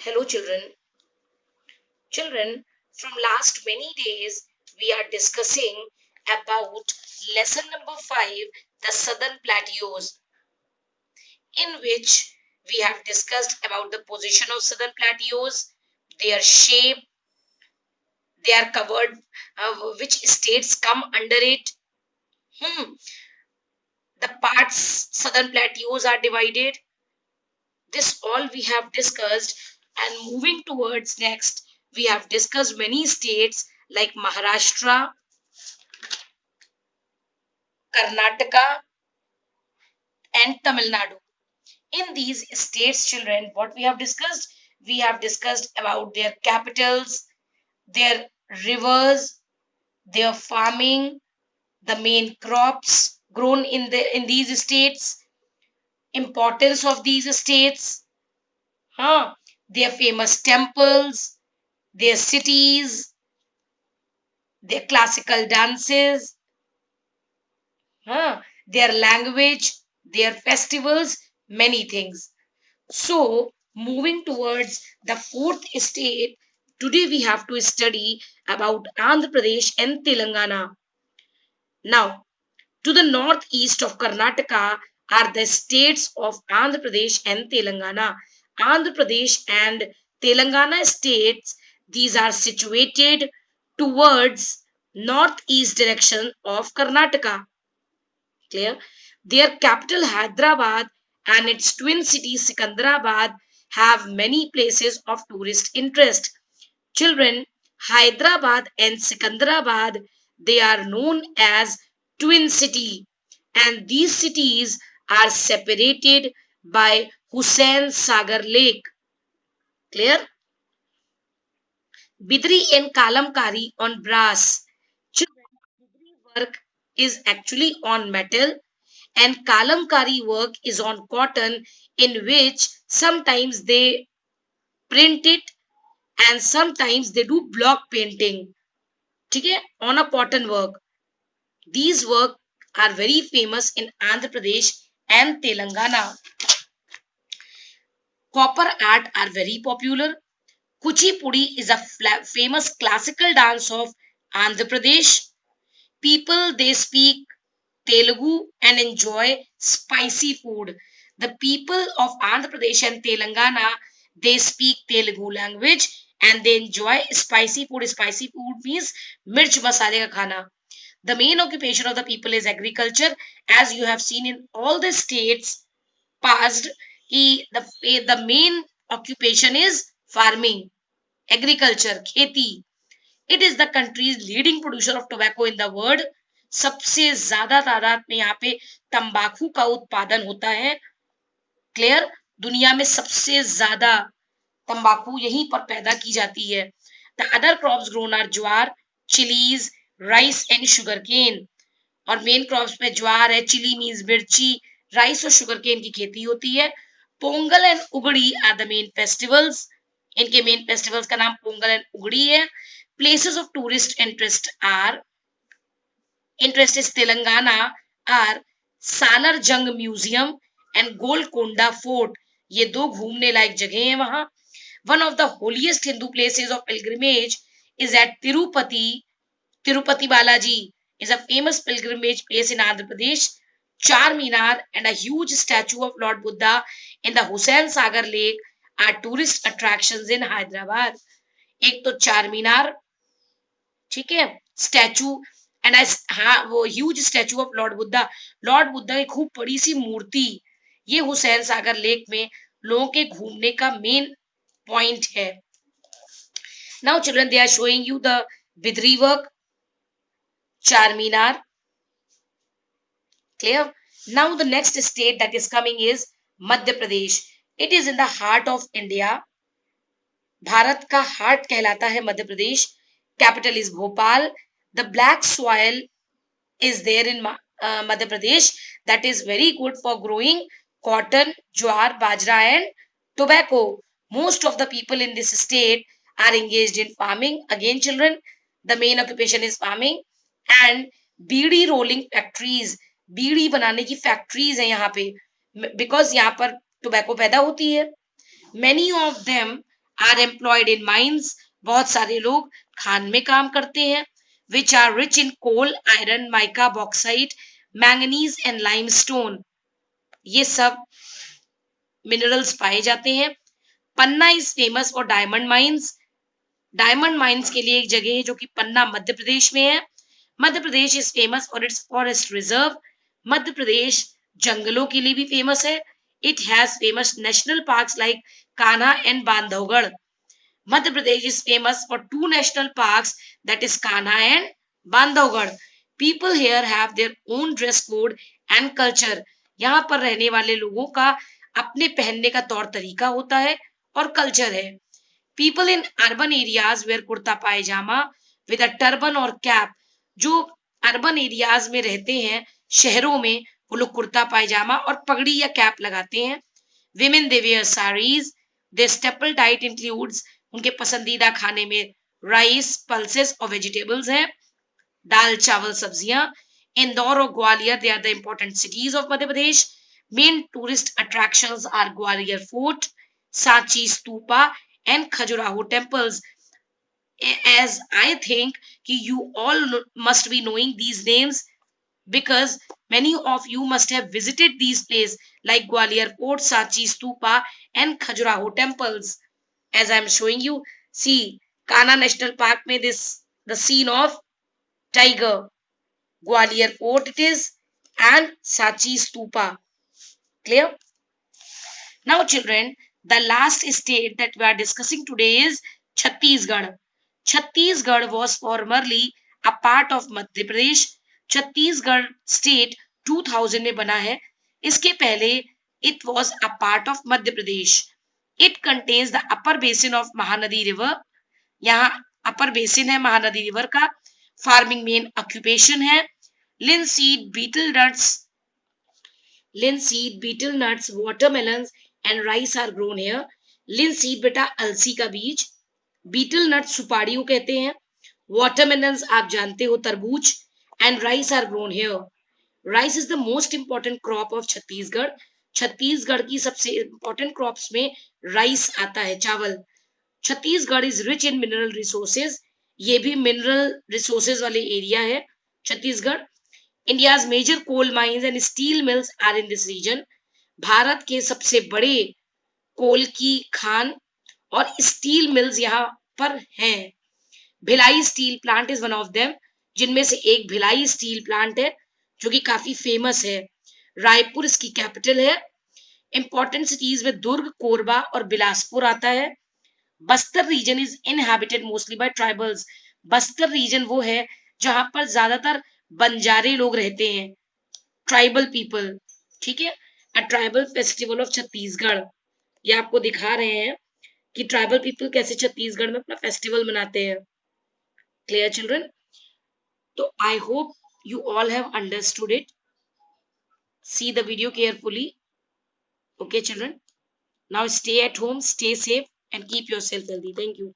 Hello children. Children, from last many days we are discussing about lesson number 5, the Southern Plateaus, in which we have discussed about the position of Southern Plateaus, their shape, they are covered, which states come under it, the parts Southern Plateaus are divided. This all we have discussed, and moving towards next, we have discussed many states like Maharashtra, Karnataka, and Tamil Nadu. In these states, children, what we have discussed? We have discussed about their capitals, their rivers, their farming, the main crops grown in these states, importance of these states, their famous temples, their cities, their classical dances, their language, their festivals, many things. So, moving towards the fourth state, today we have to study about Andhra Pradesh and Telangana. Now, to the northeast of Karnataka are the states of Andhra Pradesh and Telangana. Andhra Pradesh and Telangana states, these are situated towards northeast direction of Karnataka. Clear? Their capital Hyderabad and its twin city Sikandrabad have many places of tourist interest. Children, Hyderabad and Sikandrabad, they are known as twin city, and these cities are separated by Hussain Sagar Lake. Clear? Bidri and Kalamkari on brass. Children, Bidri work is actually on metal and kalamkari work is on cotton, in which sometimes they print it and sometimes they do block painting. Okay, on a cotton work. These work are very famous in Andhra Pradesh and Telangana. Copper art are very popular. Kuchipudi is a famous classical dance of Andhra Pradesh. People, they speak Telugu and enjoy spicy food. The people of Andhra Pradesh and Telangana, they speak Telugu language and they enjoy spicy food. Spicy food means mirch masale ka khana. The main occupation of the people is agriculture, as you have seen in all the states past. The main occupation is farming, agriculture, kheti. It is the country's leading producer of tobacco in the world. सबसे ज्यादा तादाद में यहाँ पे तंबाकू का उत्पादन होता है. क्लियर? दुनिया में सबसे ज्यादा तंबाकू यहीं पर पैदा की जाती है. The other crops grown are jowar, chillies, rice and sugarcane. और मेन क्रॉप्स में ज्वार है, चिली मीन्स मिर्ची, राइस और शुगर केन की खेती होती है. Pongal and Ugadi are the main festivals. इनके मेन फेस्टिवल्स का नाम पोंगल एंड उगड़ी है. Places of tourist interest is Telangana are Salar Jung Museum and Golconda Fort. ये दो घूमने लायक जगह हैं वहां. One of the holiest Hindu places of pilgrimage is at Tirupati. Tirupati Balaji is a famous pilgrimage place in Andhra Pradesh. Charminar and a huge statue of Lord Buddha in the Hussain Sagar Lake are tourist attractions in Hyderabad. एक तो चारमीनार, ठीक है, statue and हाँ वो huge statue of Lord Buddha की खूब बड़ी सी मूर्ति, ये हुसैन सागर लेक में लोगों के घूमने का मेन पॉइंट है. Now children, they are showing you the Bidri work, Charminar. Clear? Now the next state that is coming is Madhya Pradesh. It is in the heart of India. Bharat का हार्ट कहलाता है मध्य प्रदेश. Capital is Bhopal. The black soil is there in Madhya Pradesh that is very good for growing cotton, jowar, bajra and tobacco. Most of the people in this state are engaged in farming. Again children, the main occupation is farming and bidi rolling factories. बीड़ी बनाने की factories है यहाँ पे because यहाँ पर tobacco पैदा होती है. Many of them are employed in mines, बहुत सारे लोग खान में काम करते हैं, which are rich in coal, iron, mica, bauxite, manganese and limestone, ये सब मिनरल्स पाए जाते हैं। Panna is famous for diamond mines, diamond mines के लिए एक जगह है जो कि पन्ना मध्य प्रदेश में है। Madhya Pradesh is famous for its forest reserve, Madhya Pradesh जंगलों के लिए भी फेमस है। It has famous national parks like Kanha and Bandhavgarh. Madhya Pradesh is famous for two national parks, that is Kanha and Bandhavgarh. People here have their own dress code and culture, यहाँ पर रहने वाले लोगों का अपने पहनने का तौर तरीका होता है और कल्चर है। People in urban areas wear kurta pyjama with a turban और कैप, जो अर्बन एरियाज में रहते हैं, शहरों में, वो लोग कुर्ता पायजामा और पगड़ी या कैप लगाते हैं। Women they wear saris, they staple diet includes, उनके पसंदीदा खाने में राइस, पल्सेस और वेजिटेबल्स हैं, दाल, चावल, सब्जियां। इंदौर और Gwalior, they are the important cities of Madhya Pradesh. Main tourist attractions are Gwalior fort, Sanchi stupa and Khajuraho temples. As I think you all must be knowing these names because many of you must have visited these places like Gwalior Fort, Sanchi Stupa and Khajuraho temples. As I am showing you, see Kanha National Park mein this the scene of tiger. Gwalior Fort it is and Sanchi Stupa. Clear? Now children, the last state that we are discussing today is Chhattisgarh. Chhattisgarh was formerly a part of Madhya Pradesh. Chhattisgarh state 2000 में बना है. इसके पहले it was a part of Madhya Pradesh. It contains the upper basin of Mahanadi river. यहाँ upper basin है Mahanadi river का. Farming main occupation है. Linseed, betel nuts, watermelons and rice are grown here. Linseed बेटा अलसी का बीज, betel nuts सुपारी को कहते हैं, watermelons आप जानते हो तरबूज, and rice are grown here. Rice is the most important crop of Chhattisgarh. Chhattisgarh की सबसे important crops में rice आता है, चावल. Chhattisgarh is rich in mineral resources. ये भी mineral resources वाले एरिया है Chhattisgarh. India's major coal mines and steel mills are in this region. Bharat के सबसे बड़े कोल की खान और स्टील मिल्स यहाँ पर हैं. Bhilai steel plant is one of them, जिनमें से एक भिलाई स्टील प्लांट है जो कि काफी फेमस है. रायपुर इसकी कैपिटल है. इंपॉर्टेंट सिटीज में दुर्ग, कोरबा और बिलासपुर आता है. Bastar region is inhabited mostly by tribals. Bastar region वो है जहां पर ज्यादातर बंजारे लोग रहते हैं, ट्राइबल पीपल. ठीक है. A tribal festival of Chhattisgarh, ये आपको दिखा रहे हैं कि ट्राइबल पीपल कैसे छत्तीसगढ़ में अपना फेस्टिवल मनाते हैं. Clear children? तो I hope you all have understood it. See the video carefully. Okay children, now stay at home, stay safe and keep yourself healthy. Thank you.